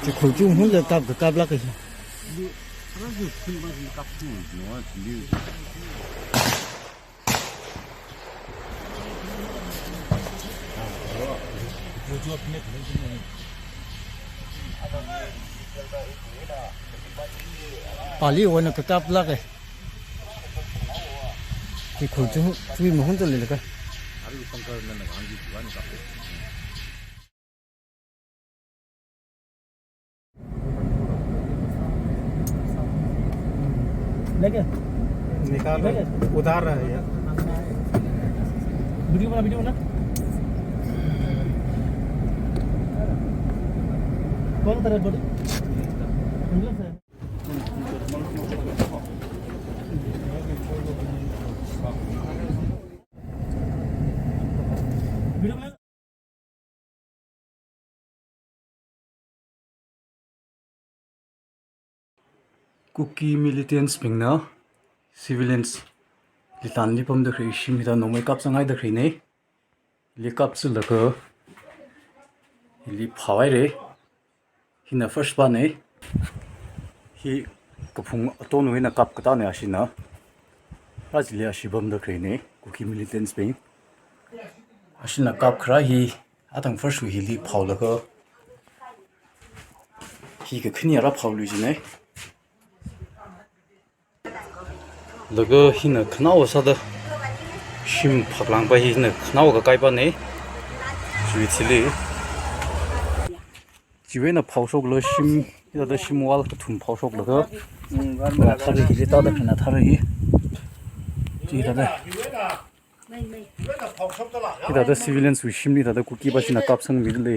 这口中红的干不那个。把里我那个干不那个，这口中注意红的那个。निकाल उतार रहा है वीडियो बना कौन तरह बड़ी Cookie militants pingna civilians litan lipam da khri shimida no makeup sangai da khri nei likap chu laka li phawai re hina first ba nei hi kapung to no hina kap kata ne ashina rajlia shibam da khri nei cookie militants ping ashina kap khra hi atang first hi li phaw laka hi ka khni ara phaw lu ji nei लगा हिना खनाव सादा शिम फकलांग बा हिना खनाव का काइबा ने जुइथिले जिवेना फावसोक ल शिम इदा शिम वाल का थुम फावसोक लगा थारे हिले तादा खना थारे हि इदा सिविलियंस विशिम इदा कुकी बासिना कापसंग बिदले